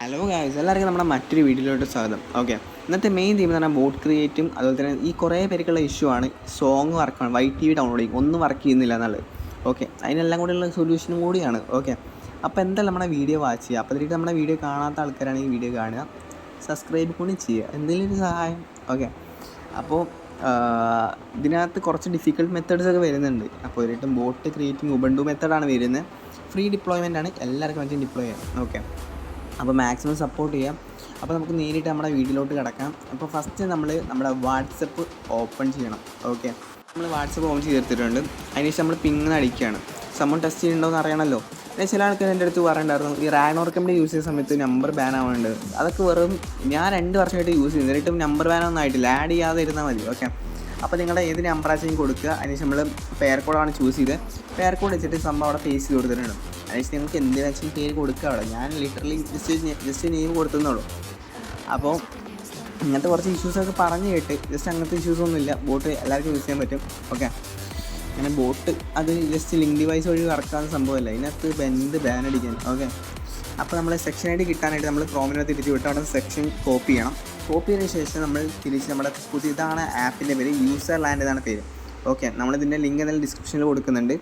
Hello guys, എല്ലാവർക്കും നമ്മുടെ മറ്റൊരു വീഡിയോയിലോട്ട് സ്വാഗതം. ഓക്കെ, ഇന്നത്തെ മെയിൻ തീം എന്ന് പറഞ്ഞാൽ ബോട്ട് ക്രിയേറ്റും അതുപോലെ തന്നെ ഈ കുറേ പേർക്കുള്ള ഇഷ്യൂ ആണ് സോങ് വർക്കാണ് YTV ഡൗൺലോഡിങ് ഒന്നും വർക്ക് ചെയ്യുന്നില്ല എന്നുള്ളത്. ഓക്കെ, അതിനെല്ലാം കൂടെയുള്ള സൊല്യൂഷനും കൂടിയാണ്. ഓക്കെ, അപ്പോൾ എന്തായാലും നമ്മുടെ വീഡിയോ വാച്ച് ചെയ്യുക. അപ്പോൾ ഇതിലേക്ക് നമ്മുടെ വീഡിയോ കാണാത്ത ആൾക്കാരാണെങ്കിൽ വീഡിയോ കാണുക, സബ്സ്ക്രൈബ് കൂടി ചെയ്യുക, എന്തെങ്കിലും ഒരു സഹായം. ഓക്കെ, അപ്പോൾ ഇതിനകത്ത് കുറച്ച് ഡിഫിക്കൽട്ട് മെത്തേഡ്സ് ഒക്കെ വരുന്നുണ്ട്. അപ്പോൾ ഒരിട്ടും ബോട്ട് ക്രിയേറ്റിംഗ് ഉബുണ്ടു മെത്തേഡാണ് വരുന്നത്. ഫ്രീ ഡിപ്ലോയ്മെൻ്റ് ആണ്, എല്ലാവർക്കും വേണ്ടി ഡിപ്ലോയ് ചെയ്യാം. ഓക്കെ, അപ്പോൾ മാക്സിമം സപ്പോർട്ട് ചെയ്യാം. അപ്പോൾ നമുക്ക് നേരിട്ട് നമ്മുടെ വീഡിയോയിലോട്ട് കിടക്കാം. അപ്പോൾ ഫസ്റ്റ് നമ്മുടെ വാട്സപ്പ് ഓപ്പൺ ചെയ്യണം. ഓക്കെ, നമ്മൾ വാട്സപ്പ് ഓപ്പൺ ചെയ്തെടുത്തിട്ടുണ്ട്. അതിനുശേഷം നമ്മൾ പിങ് അടിക്കുകയാണ്. സംഭവം ടെസ്റ്റ് ചെയ്യുന്നുണ്ടോ എന്ന് അറിയണമല്ലോ. ചില ആൾക്കാർ എൻ്റെ അടുത്ത് പറയണ്ടായിരുന്നു, ഈ റാഗ്നോർക്കമ്പിൻ്റെ യൂസ് ചെയ്യുന്ന സമയത്ത് നമ്പർ ബാൻ ആവുന്നുണ്ട്. അതൊക്കെ വെറും ഞാൻ 2 വർഷമായിട്ട് യൂസ് ചെയ്യുന്നു, എന്നിട്ടും നമ്പർ ബാനൊന്നും ആയിട്ടില്ല. ആഡ് ചെയ്യാതെ ഇരുന്നാൽ മതി. ഓക്കെ, അപ്പോൾ നിങ്ങളുടെ ഏത് നമ്പറാച്ചും കൊടുക്കുക. അതിനുശേഷം നമ്മൾ പെയർ കോഡാണ് ചൂസ് ചെയ്ത് പെയർ കോഡ് വെച്ചിട്ട് സംഭവം അവിടെ ഫേസ് ചെയ്ത് കൊടുത്തിട്ടുണ്ട്. അതിനുശേഷം നിങ്ങൾക്ക് എന്ത് വെച്ചാൽ പേര് കൊടുക്കുക. അവിടെ ഞാൻ ലിറ്ററലി ജസ്റ്റ് നെയിം കൊടുത്തുന്നുള്ളൂ. അപ്പോൾ ഇങ്ങനത്തെ കുറച്ച് ഇഷ്യൂസൊക്കെ പറഞ്ഞ് കേട്ട് ജസ്റ്റ് അങ്ങനത്തെ ഇഷ്യൂസൊന്നുമില്ല. ബോട്ട് എല്ലാവർക്കും യൂസ് ചെയ്യാൻ പറ്റും. ഓക്കെ, അങ്ങനെ ബോട്ട് അത് ജസ്റ്റ് ലിങ്ക് ഡിവൈസ് വഴി വർക്കാവുന്ന സംഭവമല്ല, ഇതിനകത്ത് ബാൻ അടിക്കാൻ. ഓക്കെ, അപ്പോൾ നമ്മൾ സെക്ഷൻ ഐ ഡി കിട്ടാനായിട്ട് നമ്മൾ ക്രോമിനകത്ത് തിരിച്ച് വിട്ട് അവിടെ സെക്ഷൻ കോപ്പി ചെയ്യണം. കോപ്പി ചെയ്തതിന് ശേഷം നമ്മൾ തിരിച്ച് നമ്മുടെ ഇതാണ് ആപ്പിൻ്റെ പേര്, യൂസർ ലാൻഡ് എന്നാണ് പേര്. ഓക്കെ, നമ്മളിതിൻ്റെ ലിങ്ക് എന്തായാലും ഡിസ്ക്രിപ്ഷനിൽ കൊടുക്കുന്നുണ്ട്.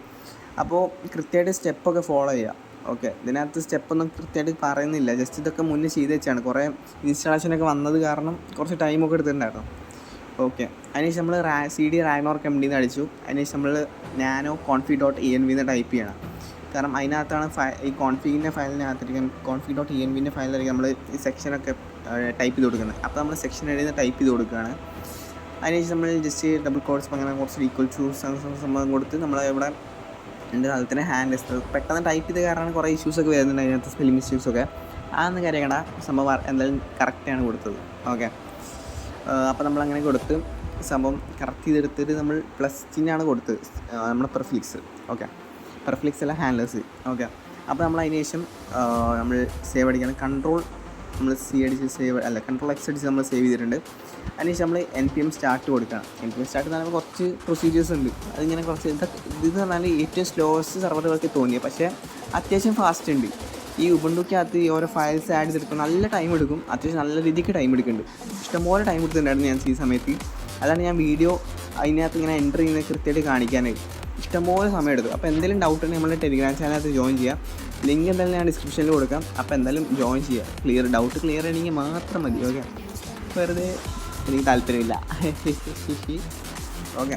അപ്പോൾ കൃത്യമായിട്ട് സ്റ്റെപ്പൊക്കെ ഫോളോ ചെയ്യുക. ഓക്കെ, ഇതിനകത്ത് സ്റ്റെപ്പൊന്നും കൃത്യമായിട്ട് പറയുന്നില്ല, ജസ്റ്റ് ഇതൊക്കെ മുന്നേ ചെയ്ത് വെച്ചാണ്. കുറേ ഇൻസ്റ്റാളേഷനൊക്കെ വന്നത് കാരണം കുറച്ച് ടൈമൊക്കെ എടുത്തിട്ടുണ്ടായിരുന്നു. ഓക്കെ, അതിനുശേഷം നമ്മൾ CD റാഗ്നോർക്കമ്പിൽ നിന്ന് അടിച്ചു. അതിനുശേഷം നമ്മൾ nano config.env എന്ന് ടൈപ്പ് ചെയ്യണം. കാരണം അതിനകത്താണ് ഈ കോൺഫിഗിൻ്റെ ഫയലിനകത്തിരിക്കും, config.envൻ്റെ ഫയലിലായിരിക്കും നമ്മൾ ഈ സെക്ഷനൊക്കെ ടൈപ്പ് ചെയ്ത് കൊടുക്കുന്നത്. അപ്പോൾ നമ്മൾ സെക്ഷൻ എഴുതി ടൈപ്പ് ചെയ്ത് കൊടുക്കുകയാണ്. അതിനുശേഷം നമ്മൾ ജസ്റ്റ് ഡബിൾ കോഡ്സ് അങ്ങനെ കുറച്ച് ഈക്വൽ ടു സംഭവം കൊടുത്ത് നമ്മൾ ഇവിടെ എൻ്റെ അതുപോലെ തന്നെ ഹാൻഡ് പെട്ടെന്ന് ടൈപ്പ് ചെയ്ത കാരണം കുറേ ഇഷ്യൂസൊക്കെ വരുന്നുണ്ട് അതിനകത്ത്, സ്പെല്ലിംഗ് മിസ്റ്റേക്സൊക്കെ. അതൊന്നും കാര്യക്കട, സംഭവം എന്തായാലും കറക്റ്റാണ് കൊടുത്തത്. ഓക്കെ, അപ്പോൾ നമ്മളങ്ങനെ കൊടുത്ത് സംഭവം കറക്റ്റ് ചെയ്തെടുത്തിട്ട് നമ്മൾ പ്ലസ് ചിഹ്നമാണ് കൊടുത്തത്, നമ്മുടെ പെർഫ്ലിക്സ്. ഓക്കെ, പെർഫ്ലിക്സ് അല്ല ഹാൻഡ്ലേഴ്സ്. ഓക്കെ, അപ്പോൾ നമ്മൾ അതിന് ശേഷം നമ്മൾ സേവ് അടിക്കണം. കൺട്രോൾ നമ്മൾ C അടിച്ച് കൺട്രോൾ X അടിച്ച് നമ്മൾ സേവ് ചെയ്തിട്ടുണ്ട്. അതിനുശേഷം നമ്മൾ NPM സ്റ്റാർട്ട് കൊടുക്കണം. NPM സ്റ്റാർട്ട് എന്ന് പറയുമ്പോൾ കുറച്ച് പ്രൊസീജിയേഴ്സ് ഉണ്ട്. അതിങ്ങനെ കുറച്ച് ഇത് പറഞ്ഞാൽ ഏറ്റവും സ്ലോവസ്റ്റ് സെർവറുകൾക്ക് തോന്നിയത്, പക്ഷേ അത്യാവശ്യം ഫാസ്റ്റ് ഉണ്ട്. ഈ ഉബുണ്ടുക്കകത്ത് ഈ ഓരോ ഫയൽസ് ആഡ് ചെയ്തെടുക്കും, നല്ല ടൈം എടുക്കും. അത്യാവശ്യം നല്ല രീതിക്ക് ടൈം എടുക്കുന്നുണ്ട്. ഇഷ്ടംപോലെ ടൈം എടുത്തിട്ടുണ്ടായിരുന്നു ഞാൻ ഈ സമയത്ത്. അതാണ് ഞാൻ വീഡിയോ അതിനകത്ത് ഇങ്ങനെ എൻ്റർ ചെയ്യുന്നത് കൃത്യമായിട്ട് കാണിക്കാനായിട്ട് ഇഷ്ടംപോലെ സമയം എടുത്തു. അപ്പോൾ എന്തെങ്കിലും ഡൗട്ട് ഉണ്ടെങ്കിൽ നമ്മുടെ ടെലിഗ്രാം ചാനലിനകത്ത് ജോയിൻ ചെയ്യാം. ലിങ്ക് എന്തായാലും ഞാൻ ഡിസ്ക്രിപ്ഷനിൽ കൊടുക്കാം. അപ്പോൾ എന്തായാലും ജോയിൻ ചെയ്യുക. ഡൗട്ട് ക്ലിയർ ചെയ്യണമെങ്കിൽ മാത്രം മതി. ഓക്കെ, വെറുതെ എനിക്ക് താല്പര്യമില്ല. ഓക്കെ,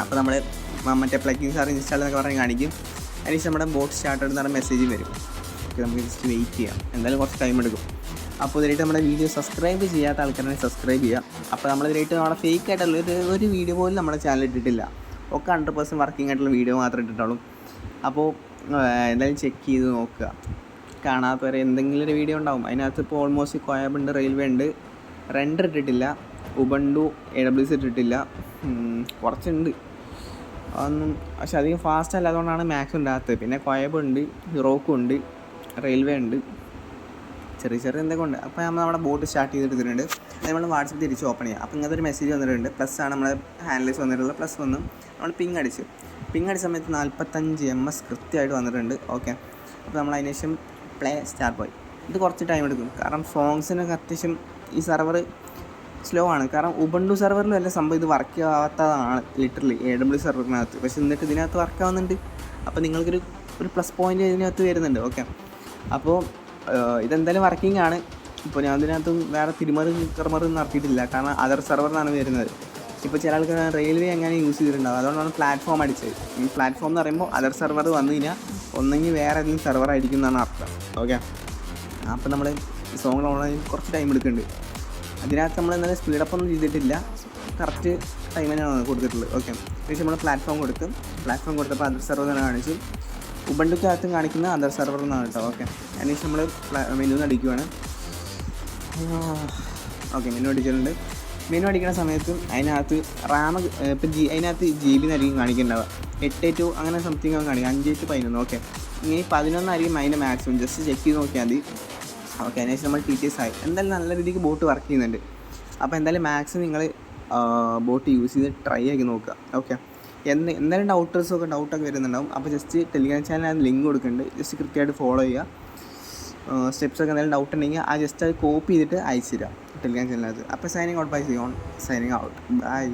അപ്പോൾ നമ്മൾ മറ്റേ പ്ലഗിൻസ് ഇൻസ്റ്റാൾ എന്നൊക്കെ പറഞ്ഞ് കാണിക്കും. അതിനുശേഷം നമ്മുടെ ബോട്ട് സ്റ്റാർട്ട് എന്ന് പറഞ്ഞ മെസ്സേജ് വരും. ഓക്കെ, നമുക്ക് ജസ്റ്റ് വെയിറ്റ് ചെയ്യാം, എന്തായാലും കുറച്ച് ടൈം എടുക്കും. അപ്പോൾ ഇതിനായിട്ട് നമ്മുടെ വീഡിയോ സബ്സ്ക്രൈബ് ചെയ്യാത്ത ആൾക്കാരെ സബ്സ്ക്രൈബ് ചെയ്യുക. അപ്പോൾ നമ്മളിതിനായിട്ട് നമ്മുടെ ഫേക്ക് ആയിട്ടുള്ള ഒരു വീഡിയോ പോലും നമ്മുടെ ചാനൽ ഇട്ടിട്ടില്ല. ഒക്കെ 100% വർക്കിംഗ് ആയിട്ടുള്ള വീഡിയോ മാത്രമേ ഇട്ടിട്ടുള്ളൂ. അപ്പോൾ എന്തായാലും ചെക്ക് ചെയ്ത് നോക്കുക. കാണാത്തവരെ എന്തെങ്കിലും ഒരു വീഡിയോ ഉണ്ടാവും. അതിനകത്ത് ഇപ്പോൾ ഓൾമോസ്റ്റ് കോയബ് ഉണ്ട്, റെയിൽവേ ഉണ്ട്, റെൻഡർ ഇട്ടിട്ടില്ല, ഉബുണ്ടു AWS ഇട്ടിട്ടില്ല, കുറച്ചുണ്ട് അതൊന്നും. പക്ഷെ അധികം ഫാസ്റ്റ് അല്ലാത്തതുകൊണ്ടാണ് മാക്സ് ഉണ്ടാകാത്തത്. പിന്നെ കോയബ് ഉണ്ട്, റോക്കും ഉണ്ട്, റെയിൽവേ ഉണ്ട്, ചെറിയ എന്തൊക്കെ ഉണ്ട്. അപ്പോൾ നമ്മൾ നമ്മുടെ ബോട്ട് സ്റ്റാർട്ട് ചെയ്തെടുത്തിട്ടുണ്ട്. നമ്മൾ വാട്സപ്പ് തിരിച്ച് ഓപ്പൺ ചെയ്യാം. അപ്പോൾ ഇങ്ങനത്തെ ഒരു മെസ്സേജ് വന്നിട്ടുണ്ട്. പ്ലസ് ആണ് നമ്മുടെ ഹാൻഡിൽസ് വന്നിട്ടുള്ളത്. പ്ലസ് വന്ന് നമ്മൾ പിങ് അടിച്ച സമയത്ത് 45 MS കൃത്യമായിട്ട് വന്നിട്ടുണ്ട്. ഓക്കെ, അപ്പോൾ നമ്മൾ അതിന് ശേഷം പ്ലേ സ്റ്റാർട്ട് പോയി. ഇത് കുറച്ച് ടൈം എടുക്കും, കാരണം സോങ്സിനൊക്കെ അത്യാവശ്യം ഈ സെർവർ സ്ലോ ആണ്. കാരണം ഉബുണ്ടു സെർവറിലും എല്ലാം സംഭവം ഇത് വർക്ക് ആവാത്തതാണ് ലിറ്ററലി AWS സെർവറിനകത്ത്. പക്ഷേ എന്നിട്ട് ഇതിനകത്ത് വർക്ക് ആവുന്നുണ്ട്. അപ്പോൾ നിങ്ങൾക്കൊരു പ്ലസ് പോയിൻ്റ് ഇതിനകത്ത് വരുന്നുണ്ട്. ഓക്കെ, അപ്പോൾ ഇതെന്തായാലും വർക്കിംഗ് ആണ്. ഇപ്പോൾ ഞാൻ ഇതിനകത്ത് വേറെ തിരുമറി നടത്തിയിട്ടില്ല, കാരണം അതർ സെർവറിനാണ് വരുന്നത്. ഇപ്പോൾ ചില ആൾക്കാർ റെയിൽവേ എങ്ങനെ യൂസ് ചെയ്തിട്ടുണ്ടാകും, അതുകൊണ്ടാണ് പ്ലാറ്റ്ഫോം അടിച്ചത്. ഈ പ്ലാറ്റ്ഫോം എന്ന് പറയുമ്പോൾ അതർ സെർവർ വന്നു കഴിഞ്ഞാൽ ഒന്നെങ്കിൽ വേറെ ഏതെങ്കിലും സെർവർ ആയിരിക്കും എന്നാണ് അർത്ഥം. ഓക്കെ, അപ്പോൾ നമ്മൾ സോങ് ഓൺലൈൻ കുറച്ച് ടൈം എടുക്കുന്നുണ്ട്. അതിനകത്ത് നമ്മൾ എന്തായാലും സ്പീഡപ്പൊന്നും ചെയ്തിട്ടില്ല, കറക്റ്റ് ടൈം തന്നെയാണ് കൊടുത്തിട്ടുള്ളത്. ഓക്കെ, പക്ഷേ നമ്മൾ പ്ലാറ്റ്ഫോം കൊടുത്തപ്പോൾ അതർ സെർവർ തന്നെ കാണിച്ചു. ഉബുണ്ടുക്കകത്തും കാണിക്കുന്ന അതർ സെർവർ എന്നാണ് കേട്ടോ. ഓക്കെ, അതിനുശേഷം നമ്മൾ മെനു അടിക്കുവാണ്. ഓക്കെ, മെനു അടിച്ചിട്ടുണ്ട്. മെനു അടിക്കുന്ന സമയത്ത് അതിനകത്ത് റാം ഇപ്പം അതിനകത്ത് GB എന്നായിരിക്കും കാണിക്കുന്നുണ്ടാവുക. 8 അങ്ങനെ സംതിങ് കാണിക്കും, 5 to 11. ഓക്കെ, ഇനി 11 ആയിരിക്കും അതിൻ്റെ മാക്സിമം. ജസ്റ്റ് ചെക്ക് ചെയ്ത് നോക്കിയാൽ മതി. ഓക്കെ, അതിനുശേഷം നമ്മൾ TTS ആയി. എന്തായാലും നല്ല രീതിക്ക് ബോട്ട് വർക്ക് ചെയ്യുന്നുണ്ട്. അപ്പോൾ എന്തായാലും മാക്സിമം നിങ്ങൾ ബോട്ട് യൂസ് ചെയ്ത് ട്രൈ ആക്കി നോക്കുക. ഓക്കെ, എന്തായാലും ഡൗട്ടൊക്കെ വരുന്നുണ്ടാവും. അപ്പോൾ ജസ്റ്റ് ടെലിഗ്രാം ചാനലിനകത്ത് ലിങ്ക് കൊടുക്കുന്നുണ്ട്, ജസ്റ്റ് കൃത്യമായിട്ട് ഫോളോ ചെയ്യുക. സ്റ്റെപ്സൊക്കെ എന്തെങ്കിലും ഡൗട്ട് ഉണ്ടെങ്കിൽ ആ ജസ്റ്റ് അത് കോപ്പി ചെയ്തിട്ട് അയച്ചു തരാം ടെലിഗ്രാം ചാനലിനകത്ത്. അപ്പോൾ signing out bye Zion, signing out, by.